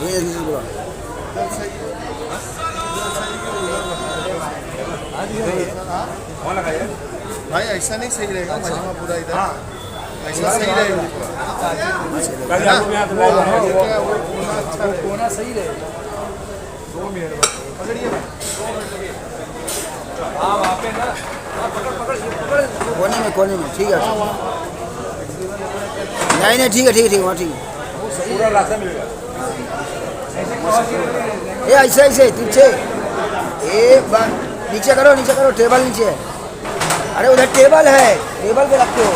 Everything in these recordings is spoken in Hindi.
ये बोला भाई ऐसा नहीं सही रहेगा मजमा पूरा इधर ऐसा सही रहेगा कोना सही रहेगा। 2 मिनट पकड़िए कोने में ठीक है। नहीं ठीक है वहाँ ठीक है। पूरा रास्ता मिलेगा। ये ऐसे पीछे एक बार नीचे करो टेबल नीचे है। अरे उधर टेबल है, टेबल पे रखते हो।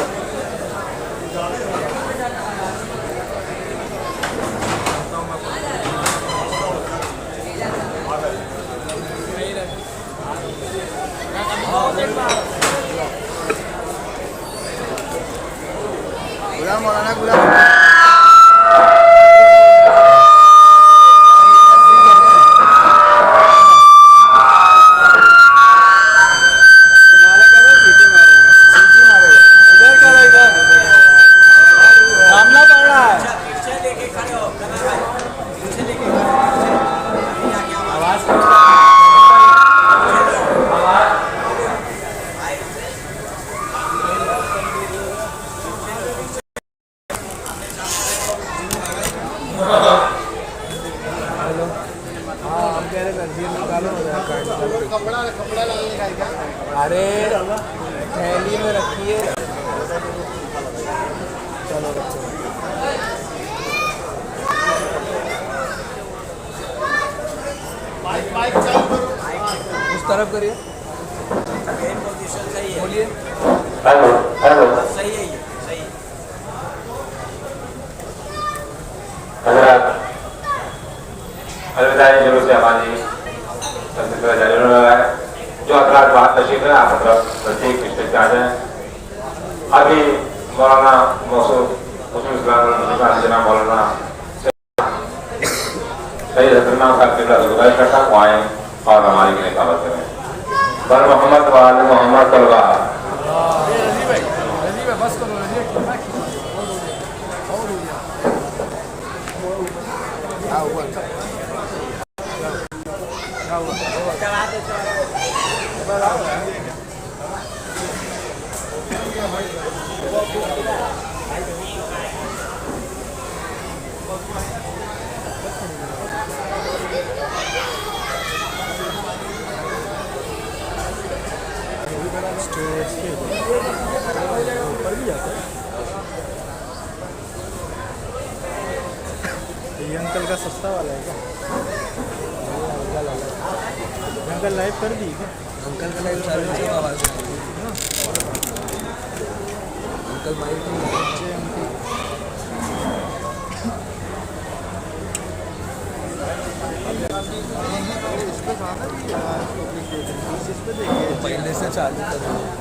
गुलाम मौलाना गुलाम कपड़ा लगने का। अरे थैली में रखिए। चलो बच्चों माइक चालू करो। उस तरफ करिए। पोजीशन सही है। बोलिए। हेलो सही है ये सही है। हजरत अलविदा जुलूस हमारी जो हजरात बात तशरीफ है आप प्रत्येक स्टेज पे आ जाए। अभी मौलाना मौसूद मुस्लिम इस्लाम जनाब मौलाना सही हजरना का गुजारिश करता हूँ आए और हमारी के लिए दावत करें। बर मोहम्मद वाल मोहम्मद तलवा बस करो ये अंकल का सस्ता वाला है क्या? अंकल लाइव कर दी क्या? अंकल का लाइव चालू है। आवाज अंकल माइक पहले से चालू कर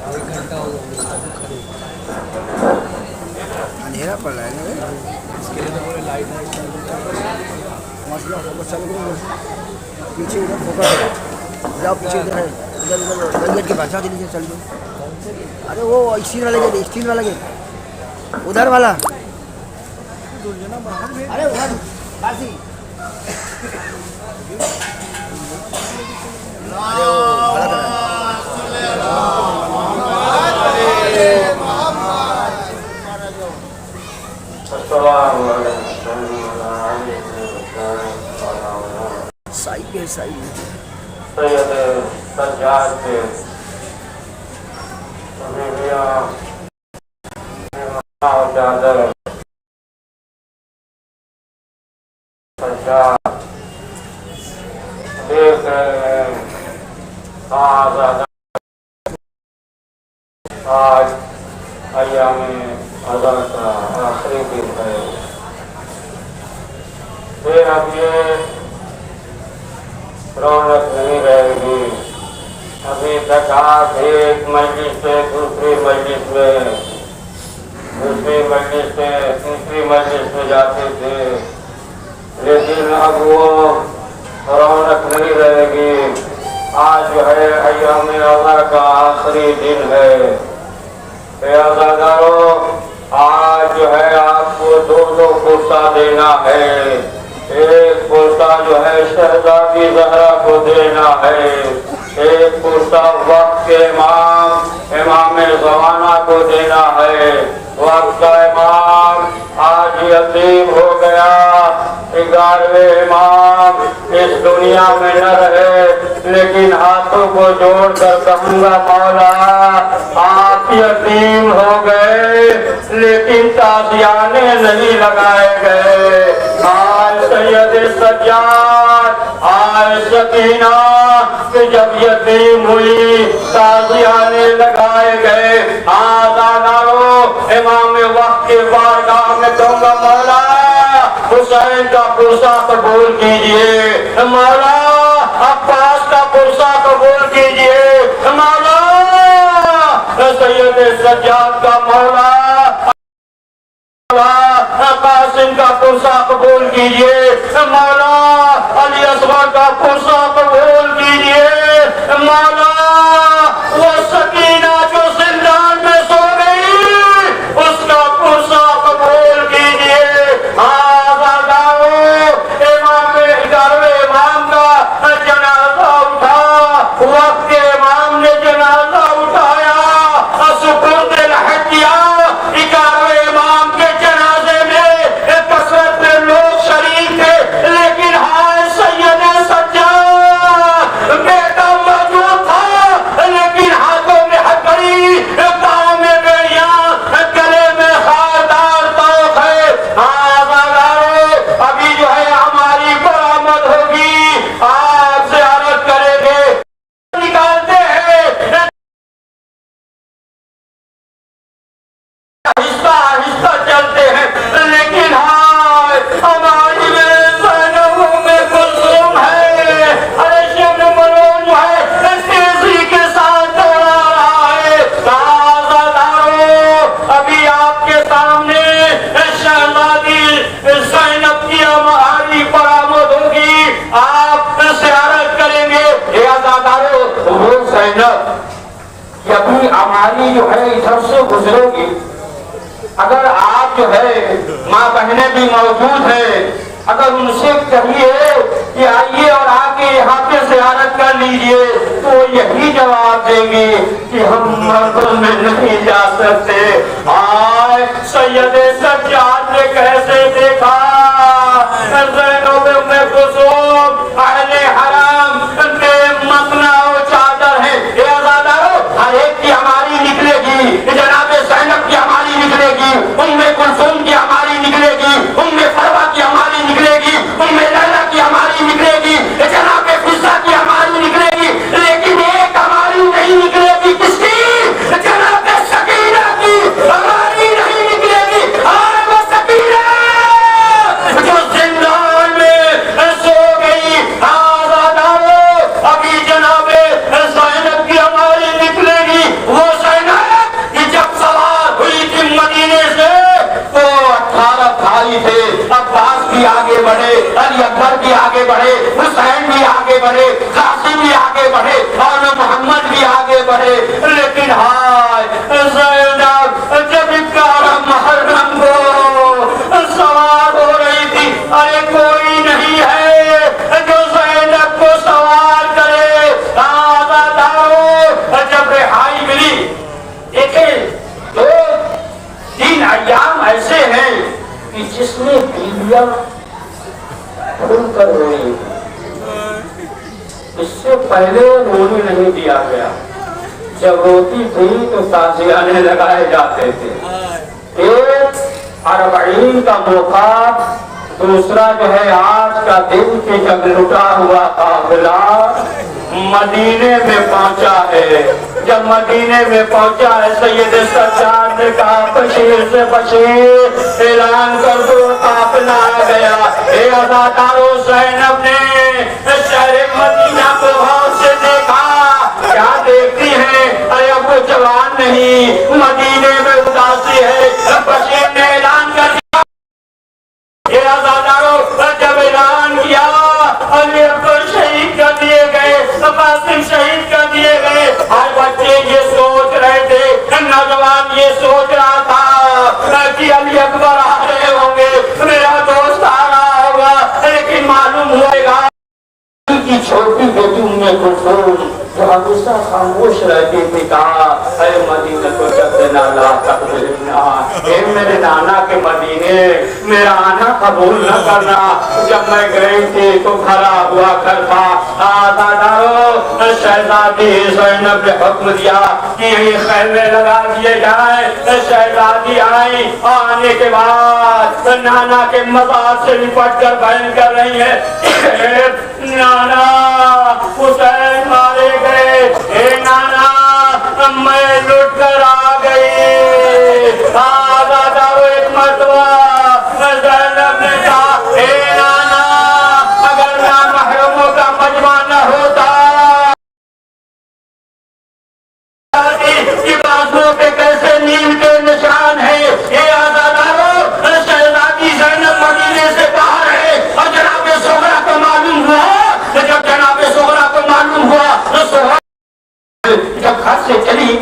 1 घंटा हो गया। अंधेरा पड़ रहा है ना, इसके लिए तो पूरे लाइट चालू करो। पीछे उधर फोकस है, जाओ पीछे उधर है, उधर गेट के पास जाओ नीचे चल जाओ। अरे वो स्टील वाला गेट उधर वाला। अरे उधर काशी सही सैयद सज्जाद के चादर सज्जाद देख रहे हैं आज अय्याम अज़ान का आखिरी दिन है। फिर अब ये रौनक नहीं रहेगी। अभी तक आप एक मजलिस से दूसरी मजलिस में, दूसरी मजलिस से तीसरी मजलिस में जाते थे, लेकिन अब वो रौनक नहीं रहेगी। आज जो है अय्याम अज़ान का आखिरी दिन है। अज़ादारों, आज जो है आपको 2 कुर्ता देना है। एक कुर्ता जो है शहजादी जहरा को देना है, एक कुर्ता वक्त के इमाम ज़माना को देना है। वक्त का इमाम आज यतीम हो गया, 11वें इमाम इस दुनिया में न रहे, लेकिन हाथों को जोड़कर कहूँगा मौला आप यतीम हो गए लेकिन ताजियाने नहीं लगाए गए। आज सैयद सज्जाद, आज सकीना कि जब यतीम हुई ताजियाने लगाए गए। आज़ादारो इमाम वक्त के बारगाह में कहूँगा मौला हुसैन का पुरसा कबूल कीजिए, मौला अब्बास का पुरसा कबूल कीजिए, मौला सैयद सज्जाद का मौला कासिम का पुरसा कबूल कीजिए, मौला अली असगर का पुरसा कबूल कीजिए, मौला वो सकीना जो जिंदान में सो गई उसका पुरसा कबूल कीजिए। इमाम 11वें इमाम का जनाजा उठा, वक्त के इमाम ने जनाजा उठाया, सुपुर्द लहद किया। 11वें इमाम के जनाजे में कसरत में लोग शरीक थे, लेकिन हाय सैयद सज्जाद बेटा मौजूद था, लेकिन हाथों में हथकड़ी, पाँव में बेड़ियां, गले में खारदार तोप है। अभी जो है हमारी बरामद होगी, आप ज़ियारत करेंगे, निकालते हैं आहिस्ता आहिस्ता चलते हैं, लेकिन हाय हमारी में कुलसुम है, अरे शब्द मलोन जो है तेजी के साथ दौड़ा रहा है। अभी आपके सामने शहजादी ज़ैनब की हमारी बरामद होगी, आप ज़ियारत करेंगे। ये आज़ादारो वो ज़ैनब अभी हमारी जो है इधर से गुजरेगी, अगर आप जो है माँ बहनें भी मौजूद है, अगर उनसे कहिए कि आइए और आके यहाँ पे ज़ियारत कर लीजिए, तो यही जवाब देंगे कि हम मर्दों में नहीं जा सकते। आए सैयद सज्जाद ने कैसे देखा ज़ैनब में कुसुम अहले हराम के मसना और चादर है। ये आज़ादारो हर एक की हमारी निकलेगी, जनाब ज़ैनब की हमारी निकलेगी, उम्मे कुलसुम की हमारी निकलेगी, उम्मे फरवा की हमारी निकलेगी, उम्मे लैला की हमारी निकलेगी, जनाब फिज़ा की हमारी निकलेगी, लेकिन एक हमारी नहीं निकलेगी। किसकी? जनाब सकीना की हमारी नहीं निकलेगी। और वो सकीना जो जिंदान में सो गई। आज़ादारो अभी जनाब ज़ैनब की हमारी निकलेगी। वो ज़ैनब कि जब सवार हुई थी मदीने से तो 18 भाई थे, अब्बास भी आगे बढ़े, अली अकबर भी आगे बढ़े, हुसैन भी आगे बढ़े, कासिम भी आगे बढ़े और मोहम्मद भी आगे बढ़े, लेकिन हाय ज़ैनब जब 11 मुहर्रम को सवार हो रही थी, अरे कोई नहीं है जो ज़ैनब को सवार करे। आज़ादारो जब रिहाई मिली, देखें 2-3 अय्याम ऐसे हैं कि जिसमें बीवियां खुलकर रोई, इससे पहले रोने नहीं दिया गया। जब रोती थी तो ताजियाने लगाए जाते थे। एक 40 का मौका, दूसरा जो है आज का दिन के जब लुटा हुआ काफिला मदीने में पहुंचा है। जब मदीने में पहुंचा है सैयद सज्जाद ने कहा बशीर से बशीर ऐलान कर दो काफिला आ गया। हे आज़ादारो ज़ैनब ने शहर मदीना को गौर से देखा। क्या देखती है? अरे अब वो जवान नहीं, मदीने में उदासी है। बशीर ने ऐलान कर दिया। ये आज़ादारो जब ऐलान किया अली अकबर शहीद कर दिए गए, कासिम शहीद कर दिए गए। हर बच्चे ये सोच रहे थे, नौजवान ये सोच रहा था कि अली अकबर आ रहे होंगे, मेरा दोस्त आ रहा होगा, उनकी छोटी बेटी उम्मे कुलसूम जो हमेशा खामोश रहती थी, कहा अरे मदीना को जब नाना तकबीरना, हे मेरे नाना के मदीने मेरा आना कबूल न करना। जब मैं गई थी तो भरा हुआ घर था। दादारो शहजादी ज़ैनब ने हुक्म दिया कि ये खैमे लगा दिए जाए। शहजादी आई, आने के बाद नाना के मज़ार से लिपट कर बयान कर रही है, नाना हुसैन मारे गए, हे नाना मैं लुट कर आ गई। दादा वो एक मरतबा ज़ैनब ने कहा, हे नाना अगर नामहरमों का मजमा न होता कि बाजुओं पे कैसे नील के निशान है। ये आज़ादारो शहजादी ज़ैनब मदीने से बाहर है और जनाब सोहरा को मालूम हुआ। जब जनाब सोहरा को मालूम हुआ तो सोहरा जब घर से चली,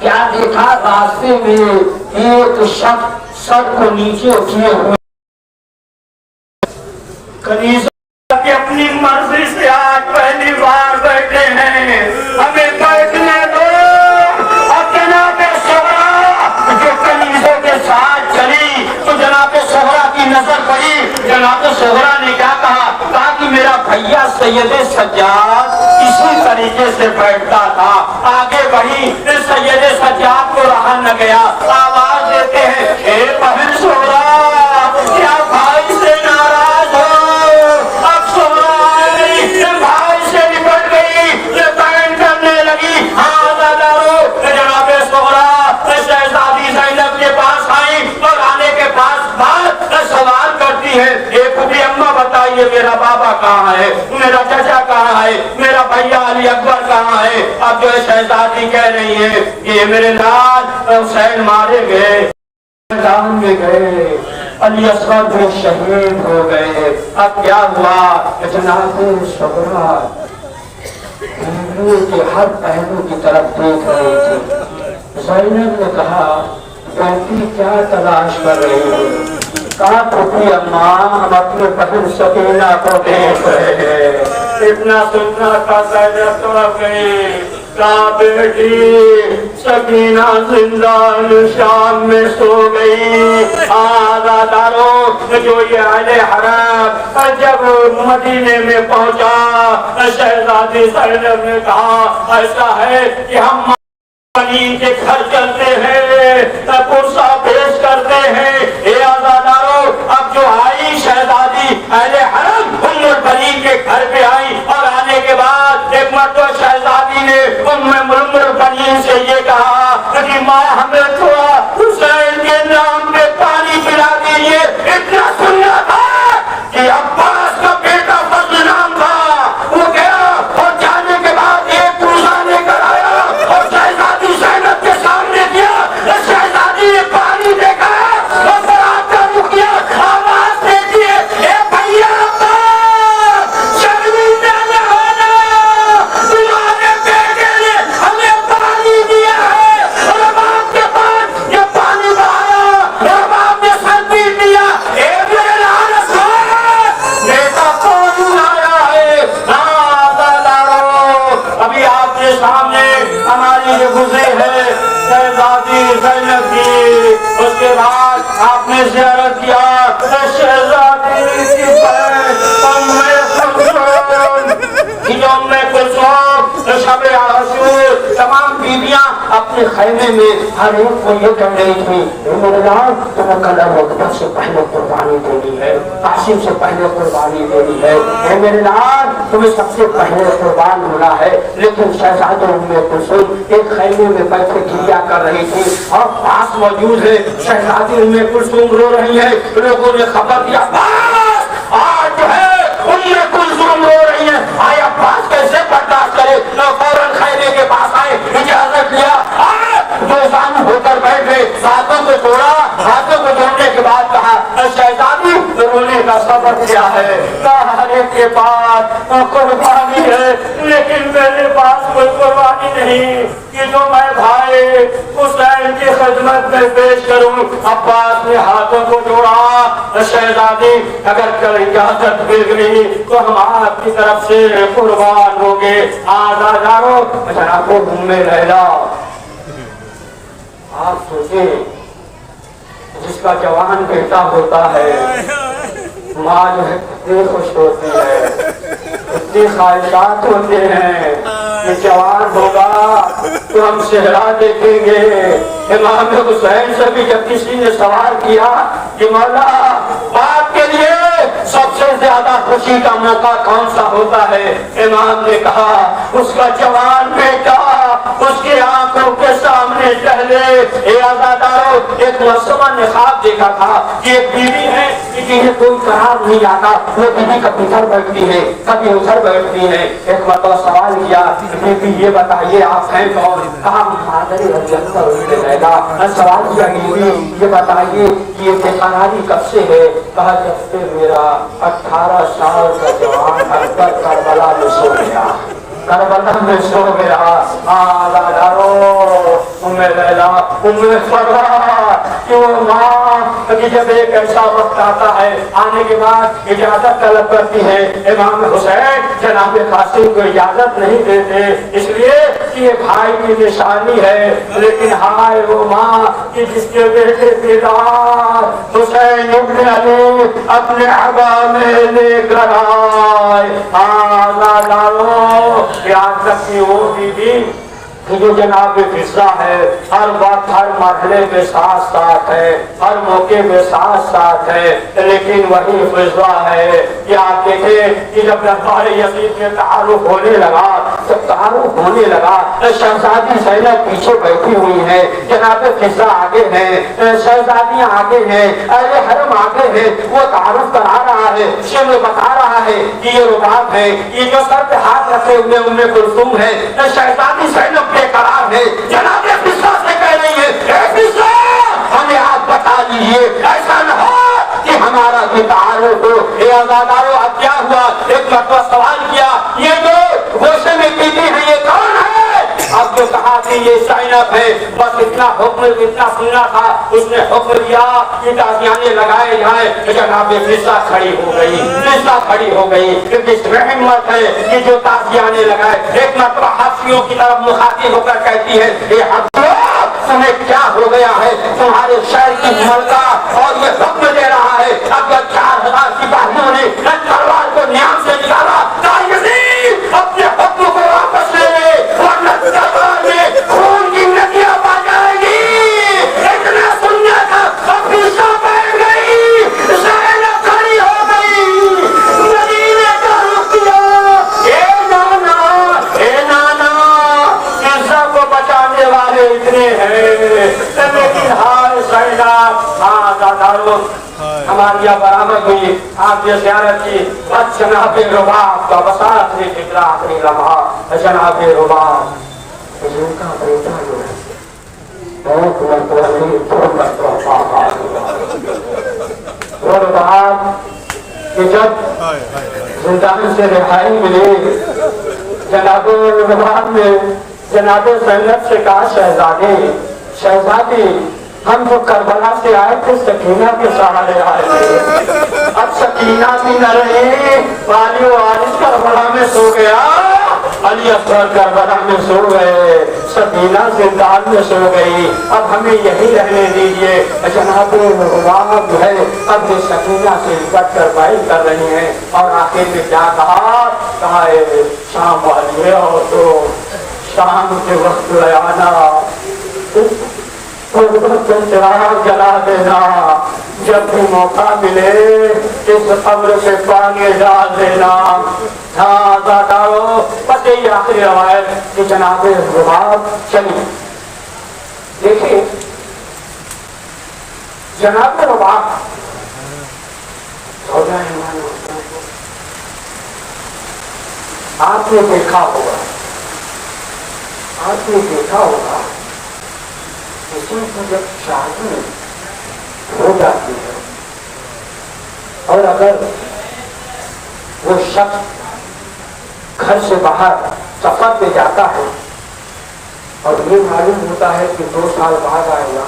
क्या देखा रास्ते में एक शख्स सर को नीचे किए हुए कनीज़ा की अपनी मर्जी से आज पहली बार बैठे हैं, हमें बैठने दो। और जनाब सोहरा जो कनीज़ों के साथ चली तो जनाब सोहरा की नजर पड़ी। जनाब सोहरा ने क्या कहा कि मेरा भैया सैयद सज्जाद इसी तरीके से बैठता था। आगे बढ़ी, सैयद सज्जाद को रहा न गया, आवाज देते हैं, हे बहन सोहरा क्या भाई से नाराज हो। अब सोहरा भाई से निपट गई, बयान करने लगी। हाँ दादारो जनाब सोहरा शहजादी ज़ैनब के पास आई और आने के पास बात सवाल करती है, एक भी अम्मा बताइए मेरा बाबा कहाँ है, मेरा चाचा कहाँ है, मेरा भैया अली अकबर कहाँ है। अब जो शहजादी कह रही है कि मेरे लाल हुसैन मारे गए, मैदान में गए, अली असगर भी शहीद हो गए। अब क्या हुआ, जनाब सोहरा के हर पहलू की तरफ देख रहे थे। ज़ैनब ने कहा, बेटी क्या तलाश कर रही हो। कहा पुत्री अम्मा हम अपने बहन सकीना को देख रहे हैं। इतना सुनना था ज़ैनब तो अब गई। कहा बेटी सकीना जिंदा शाम में सो गई। आज़ादारो जो ये आले हराम जब मदीने में पहुंचा, शहजादी ज़ैनब ने कहा ऐसा है कि हम बनी के घर चलते हैं, पुरसा पेश करते हैं। हे आज़ादारो अब जो आई शहजादी अहले हरम उम्मुल बनी के घर पे आई और आने के बाद एक मर्तबा शहजादी ने उम्मुल बनी से ये कहा कि माँ हमें थोड़ा हुसैन के नाम पे पानी पिला दीजिए। इतना सुनना था कि अब्बास का बेटा फजल नाम था, वो गया और जाने के बाद एक पुरसा लेकर आया और शहजादी ज़ैनब के सामने दिया। शहजादी ने पानी देखा और बरात का रुख किया, आवाज दे दिए, ए भैया शर्मिंदा न होना, तुम्हारे बेटे ने हमें पानी दिया है और अब आपके पास ये पानी बहाया और अब आपने सर पीट दिया। मेरे लानत हो, बेटा कौन आया है। अभी आपके सामने हमारी जो गुजरे है शहजादी ज़ैनब की, उसके बाद आपने ज़ियारत किया शहजादी की शब आशूर तमाम बीबियां अपने खैमे में हर एक को ये कह रही थी, मेरे लाल तुम्हें कल अकबर से पहले कुर्बानी देनी है, कासिम से पहले कुर्बानी देनी है। मेरे लाल तुम्हें सबसे पहले कुर्बान होना है। लेकिन शहजादी उम्मे कुलसूम एक खैमे में बैठे क्रिया कर रही थी और पास मौजूद है शहजादी उम्मे कुलसूम रो रही है। लोगों ने खबर दिया आज जो है उम्मे कुलसूम रो रही है, आए अब्बास कैसे बर्दाश्त करे। फौरन खैमे के पास आए, इजाजत लिया, बेजान होकर बैठे, हाथों को तोड़ा, हाथों को तोड़ने के बाद कहा शहजादी रोने का सब्र किया, है हर एक के पास कुर्बानी है, लेकिन मेरे पास कोई कुर्बानी नहीं कि जो मैं भाई हुसैन की खिदमत में पेश करूं। अब्बास ने हाथों को जोड़ा, शहजादी अगर कल इजाजत मिल गई तो हम आपकी तरफ से कुर्बान होंगे। आजादारो जनाब उम्मे लैला, आप सोचे जिसका जवान बेटा होता है माँ जो है कितनी खुश होती है, इतनी ख्वाहिशात होते हैं कि जवान होगा तो हम सेहरा देखेंगे। इमाम हुसैन से भी जब किसी ने सवाल किया कि मौला बाप के लिए सबसे ज्यादा खुशी का मौका कौन सा होता है, इमाम ने कहा उसका जवान बेटा उसकी आंखों के सामने टहले। आजादारो एक मौसमा ने ख्वाब देखा था कि एक बीवी है जिन्हें कोई करार नहीं आता, वो बीवी कभी इधर बैठती है कभी उधर बैठती है। एक मतलब सवाल किया बीबी ये बताइए आप हैं कौन, कहा सवाल किया बीबी ये बताइए कि ये बेकरारी कब से है, कहा जब से मेरा 18 साल का जवान अकबर करबला में सो गया, करबला में सो गया। कि वो माँ कि जब एक ऐसा वक्त आता है आने के बाद इजाजत तलब करती है, इमाम हुसैन जनाब कासिम को इजाजत नहीं देते, इसलिए कि ये भाई की निशानी है। लेकिन हाय वो माँ कि जिसके बेटे पिलार हुसैन इब्न अली अपने अबा में लेकर आए। याद रखिए वो बीबी कि जो जनाब फिजा है हर वक्त हर मरहले में साथ साथ है, हर मौके में साथ साथ है, लेकिन वही फिजा है कि आप देखें कि जब दरबार यजीद में तारुफ होने लगा, जब तारुफ होने लगा शहजादी ज़ैनब पीछे बैठी हुई है, जनाब फिजा आगे है, शहजादियाँ आगे हैं, अहले हरम आगे है, वो तारुफ करा रहा है, शेर बता रहा है कि ये रुबाब है, ये जो सर पे हाथ रखे हुए उम्मे कुलसूम है, शहजादी ज़ैनब बेकरार है। जनाब फिजा से कह रही है हमें आप बता दीजिए, ऐसा न हो कि हमारा भी तारुफ हो। आजादारो अब क्या हुआ, एक मरतबा सवाल किया ये जो गोशे में पीती है ये कौन है, अब जो कहा कि ये ज़ैनब है, बस इतना हुक्म इतना सुनना था, उसने हुक्म दिया कि ताज़ियाने लगाए जाए। जनाब फिजा खड़ी हो गई, फिजा खड़ी हो गई क्योंकि इसमें हिम्मत है कि जो ताज़ियाने लगाए। एक मरतबा हाथियों की तरफ मुखातिब होकर कहती है ये हाथियों तुम्हें क्या हो गया है, तुम्हारे शहर की मलका और ये हुक्म दे रहा है अगर 4000 सिपाहियों ने तलवार को न्याम से निकाला अपने हुक्म को वापस ले ले, वरना दरबार में खून की नदियां बह जाएगी। इतना सुनने का फिजा बैठ गई, ज़ैनब खड़ी हो गई, मदीने का रुख किया। ए नाना फिजा को बचाने वाले इतने हैं, लेकिन हाय ज़ैनब दादारो हमारी यहाँ बरामद हुई आपने ज़ियारत की, बस जनाब रुबाब का बस आखिरी फिक्रा आखिरी लम्हा जनाब रुबाब जिनका बेटा जो है बहुत रुबाब कि जब जिंदान से रिहाई मिली जनाब रुबाब ने जनाब ज़ैनब से कहा शहजादी हम जो करबला से आए थे सकीना के सहारे आए थे, अब सकीना भी न रही, वाली वारिस करबला में सो गया, अली असगर करबला में सो गए, सकीना जिंदान में सो गई, अब हमें यही रहने दीजिए। जनाब रुबाब जो है अब ये सकीना से निकट कर बाई कर रही हैं और आखिर में क्या कहा शाम वाली है और तो शाम के वक्त ले आना, चिराग जला देना, जब भी मौका मिले इस कब्र से पानी डाल देना। हाँ दादाओ बस यही आखिरी रवायत कि जनाब रुबाब चली। देखिए जनाब रुबाब आपने देखा होगा किसी को जब शादी हो जाती है और अगर वो शख्स घर से बाहर सफर पे जाता है और ये मालूम होता है कि 2 साल बाद आएगा,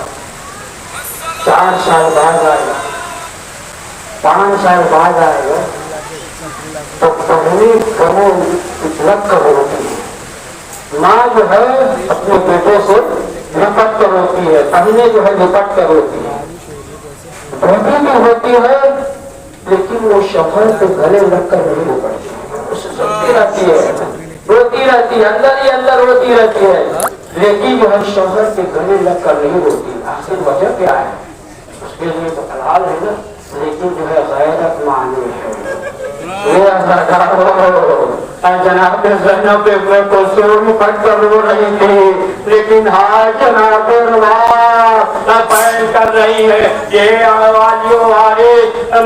4 साल बाद आएगा, 5 साल बाद आएगा, तो पहले वो लग कर रोती है। माँ जो है अपने बेटे से लिपट कर रोती है, बहनें जो है लिपट कर रोती है, बेटी भी होती है, लेकिन वो शौहर के गले लगकर नहीं लिपटती है, उसे सुनती रहती है, रोती रहती है, अंदर ही अंदर रोती रहती है, लेकिन जो है शौहर के गले लगकर नहीं रोती। आखिर वजह क्या है? उसके लिए तो हलाल है ना, लेकिन जो है गैरत मानी है। जनाब ज़ैनब में को सूर पट कर रो रही थी, लेकिन हाँ जनाब बैन कर रही है, ये आवाज़ियों वाले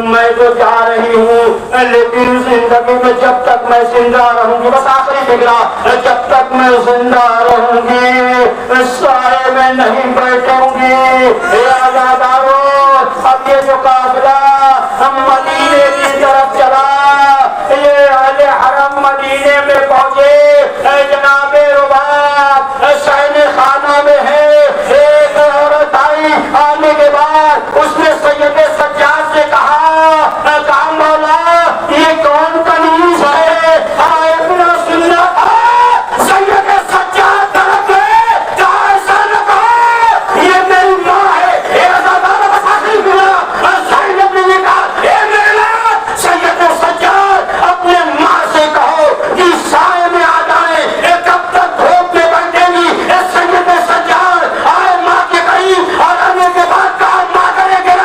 मैं तो जा रही हूँ, लेकिन जिंदगी में जब तक मैं जिंदा रहूंगी, बस आखिरी फिक्रा, जब तक मैं जिंदा रहूंगी साए में नहीं बैठूंगी। अब ये जो काफिला हम मदीने की तरफ चला, ये अहले हरम मदीने में पहुंचे, जनाबे रुबाब सैने खाना में है। एक औरत आई, आने के बाद उसने सैयदे सज्जाद से कहा मौला ये कौन कनीज है? इतना सुनना सैयदे सज्जाद तरफ ऐसा न कहा, ये मेरी माँ है। अपने माँ से कहो कि साए में आ जाए, कब तक धूप में बैठेगी सैयद सज्जाद? आए माँ के करीब और आने के बाद कहा माँ करेगी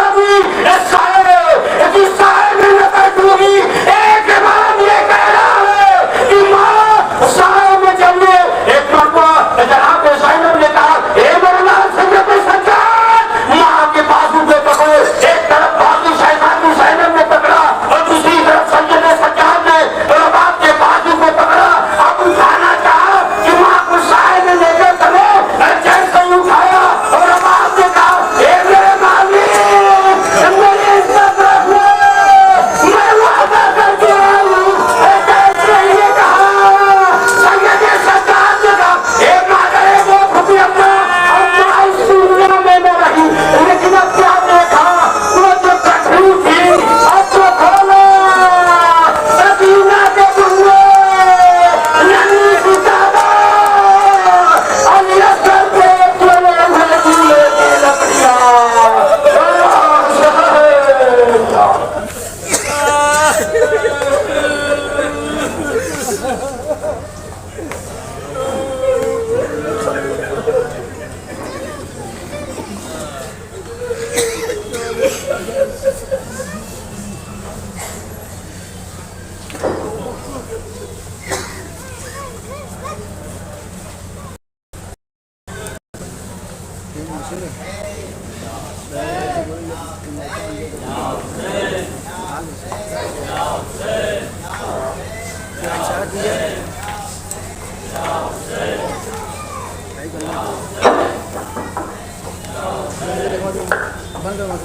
साए में न बैठूंगी। एक इमाम ये कह रहा है कि माँ साए में चलिए। एक मरतबा जनाब ज़ैनब ने कहा मौला सैयद सज्जाद, माँ के बाजू पे पकड़ो। एक तरफ बाजू शहजादी ज़ैनब ने पकड़ा और दूसरी तरफ सैयद सज्जाद ने रबाब के बाजू को पकड़ा। अब उठाना चाहा कि माँ को साए में लेकर चलो, जैसे ही उठाया और रबाब ने कहा मेरे मालिक मेरी इज्जत रखो, मैं वादा करके आया हूँ। जैसे ही कहा सैयद सज्जाद ने कहा माँ करे वो खुदी अम्मा इस दुनिया में न रही, लेकिन अब क्या देखा वो जो कठिन थी अब तो खोलो सकीना के बुल्ले नन्ही सी दादा अली असगर पे चले हुए दूल्हे की लकड़ियाँ। इशारा कीजिए। बंद करो।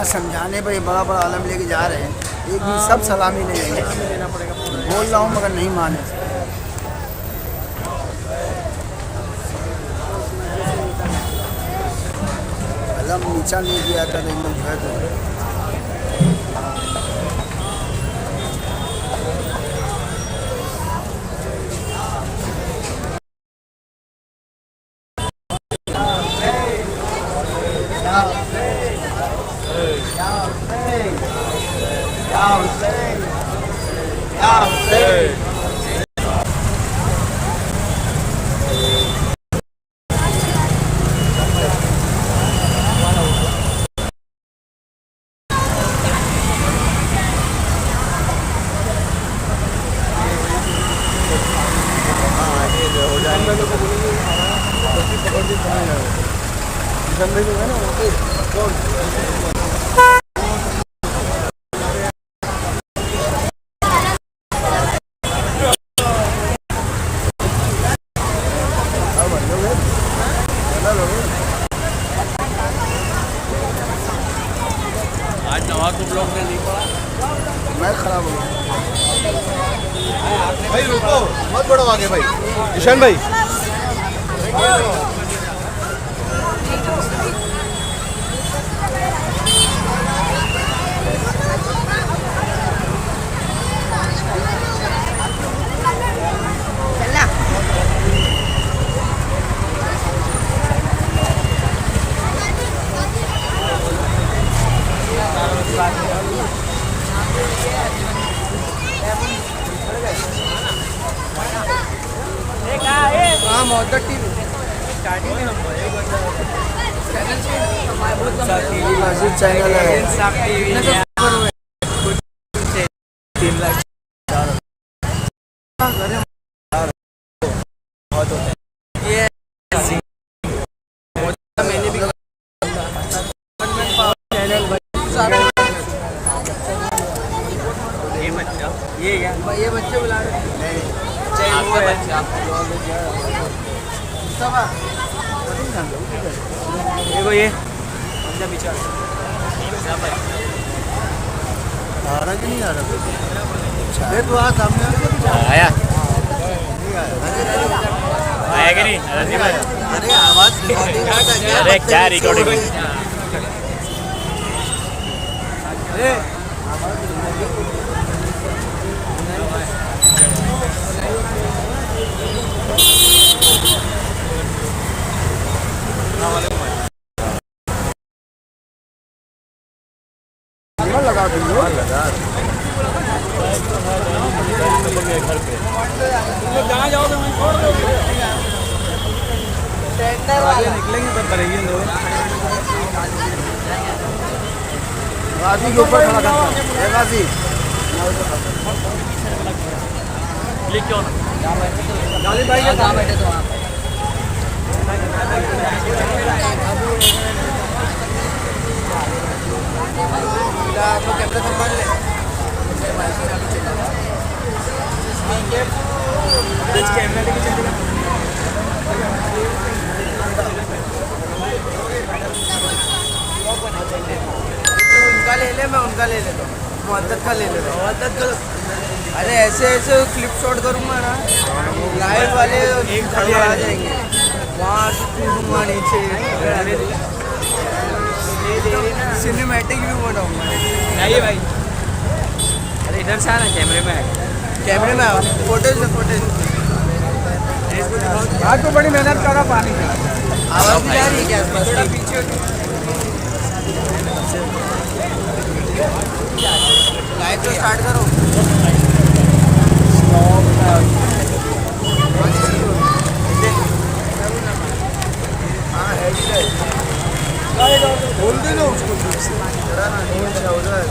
समझाने पर ये बड़ा बड़ा आलम लेके जा रहे हैं, एक भी सब सलामी ले लेंगे। बोल रहा हूँ मगर नहीं माने। आलम नीचा नहीं दिया था तो एकदम जो है हो जाएंगे। पकड़ दी समझ ना किशन भाई जो है ना वहाँ पे आज नवा को ब्लॉक में नहीं पड़ा। मैं खराब हो गया भाई रुको मत बढ़ो आगे भाई ईशान भाई हाँ मॉडल टीवी मस्जिद चैनल है ये बच्चे बुला रहे हैं आपका बच्चा देखो ये पीछे आ रहा कि नहीं आ रहा ये तो आ सामने आया आया कि नहीं? अरे आवाज अरे क्या रिकॉर्डिंग लगा दूंगा लगा जहाँ जाओगे वहीं छोड़ दो निकलेंगे तब करेंगे लोग गाजी के ऊपर खड़ा करता है गाजी क्लिक क्यों ना गाली भाई के साथ बैठे तो आप तो कैमरा संभाल ले कैमरा लेके चलेगा उनका ले ले मैं उनका ले लेता हूँ मुहद्दत का ले लेता हूँ मुहद्दत का अरे ऐसे ऐसे क्लिप शॉट करूँगा ना लाइव वाले खड़े आ जाएंगे वहाँ से कूदूँगा नीचे सिनेमैटिक भी बनाऊँगा नहीं भाई अरे इधर से आना कैमरे में कैमरे में फोटेज आज तो बड़ी मेहनत करा पानी का आवाज़ भी जा रही है क्या थोड़ा पीछे लाइव तो स्टार्ट करो हाँ बोल दे ना उसको उधर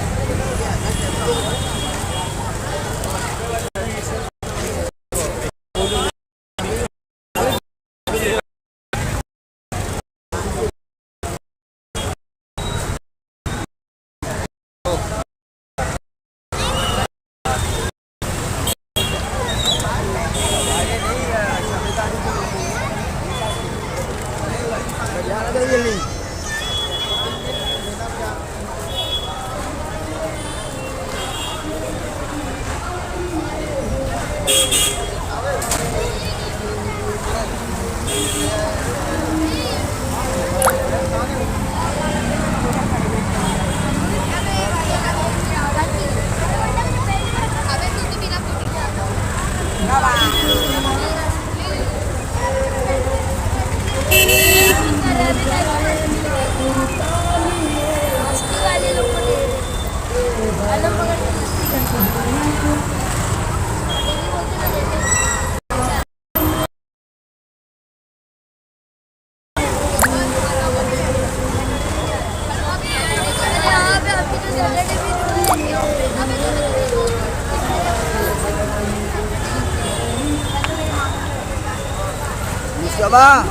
Mustafa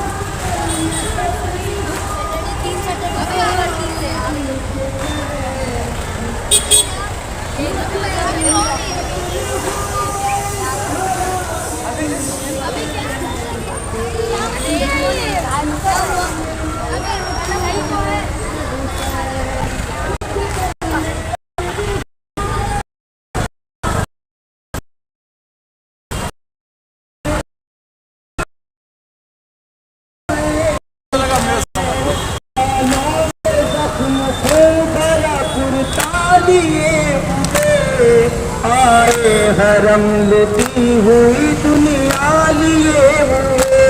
आए हरम लुटी हुई दुनिया लिए हुए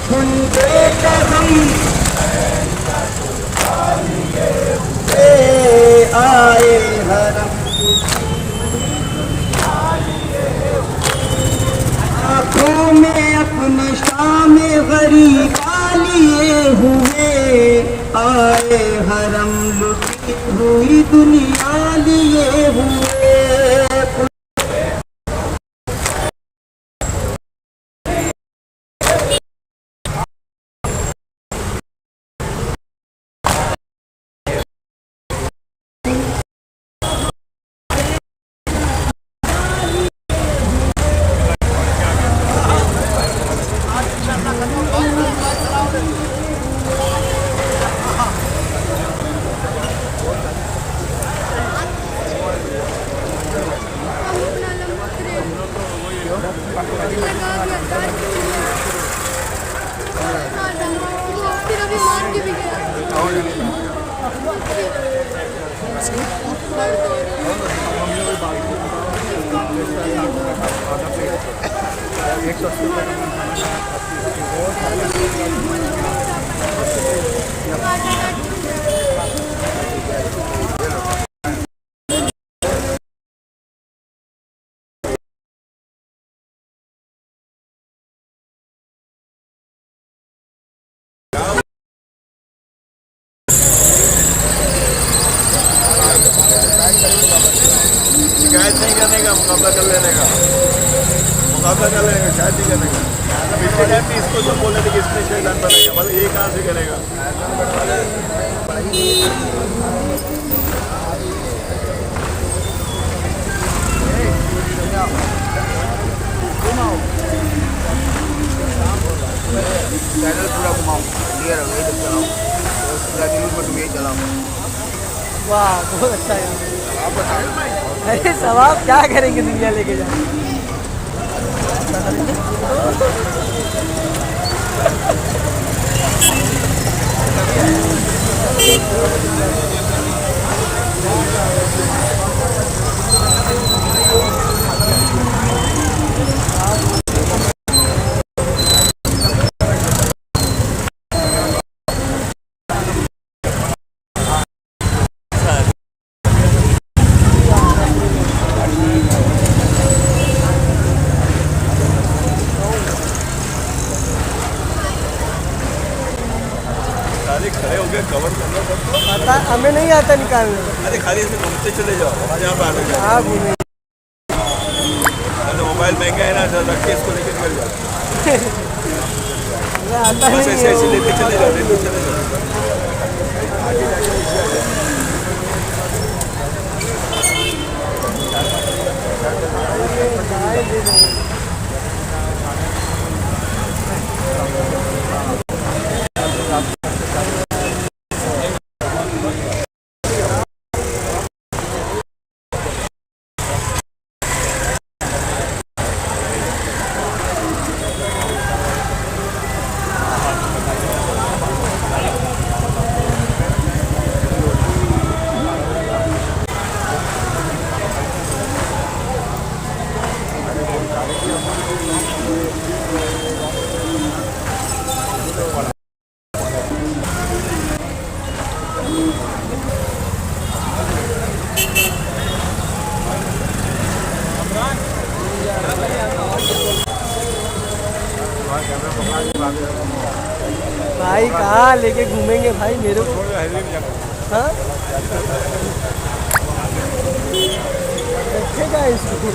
सुनते कसम आए हरम आँखों में अपनी शाम गरीबा लिए हुए आए हरम लुटी हुई दुनिया लिए हुए शिकायत नहीं करने का, मुकाबला कर लेने का, मुकाबला कर लेने का, शायद नहीं करने का। पिछले टाइम भी इसको जो बोल रहे थे कि इसमें शैतान बनेगा, मतलब ये कहाँ से करेगा। चैनल पूरा घुमाओ, क्लियर हो गई, जब चलाओ पूरा न्यूज़ में तुम यही चलाओ। वाह बहुत अच्छा है। अरे सवाब क्या करेंगे दुनिया लेके जाए। खड़े हो गए, कवर करना सबको। पता हमें नहीं आता निकालने। अरे खाली ऐसे घूमते चले जाओ, यहाँ पे आने हाँ घूमे। तो मोबाइल महंगा है ना, रख के इसको लेके निकल जाओ। आता बस नहीं ऐसे ऐसे है। लेते चले जाओ, लेते चले जाओ। आगे जाके भाई कहाँ लेके घूमेंगे भाई मेरे को। हाँ रखेगा इसको।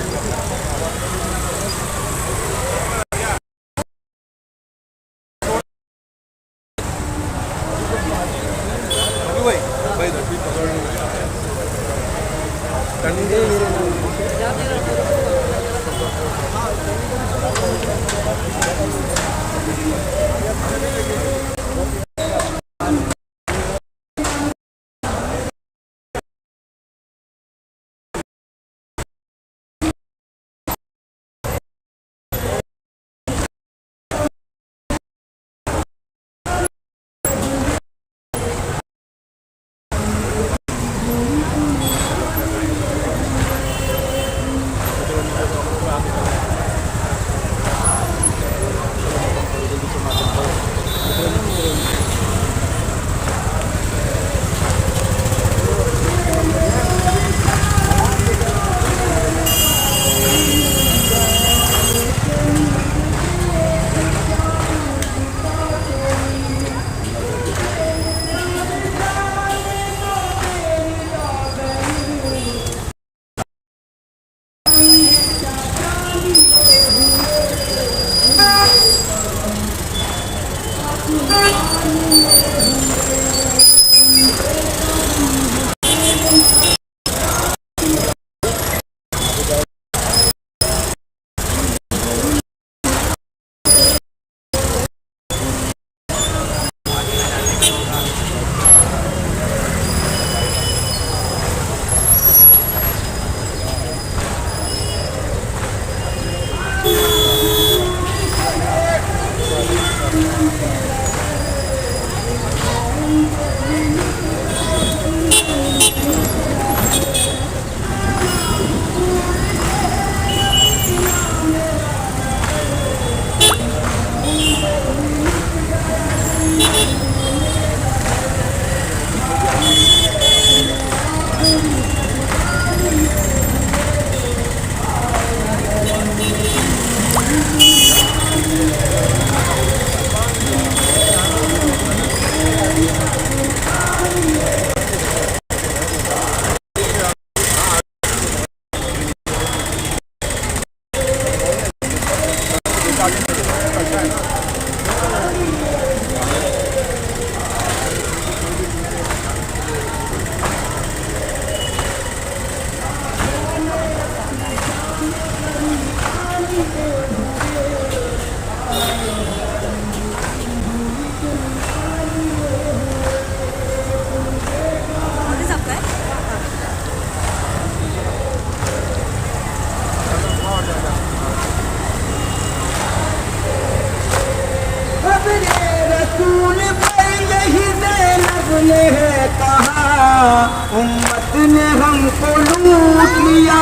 उम्मत ने हमको लूट लिया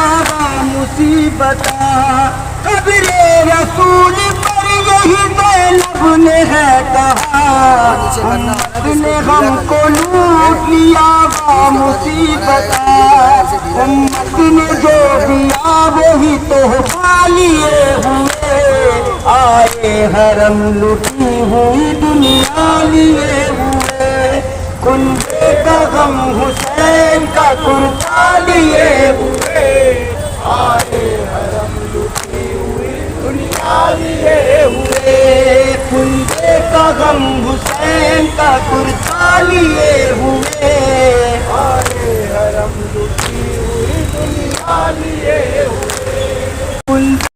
मुसीबता कब्रे रसूल पर यही ज़ैनब ने है कहा उम्मत ने हमको लूट लिया मुसीबता उम्मत ने जो दिया वही तोहफा लिए हुए आए हरम लुटी हुई दुनिया लिए हुए कुंजे का गम हुसैन का कुर्ता लिए हुए आए हरम लुटी हुई दुनिया लिए हुए कुंजे का गम हुसैन का कुर्ता लिए हुए आए हरम लुटी हुई दुनिया लिए हुए कुंजे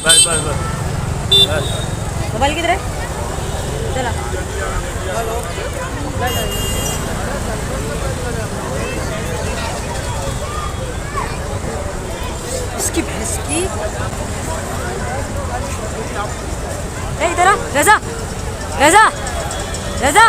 बस बस बस बस मोबाइल किधर है चला इसकी भैंस की ए इधर आ रजा रजा रजा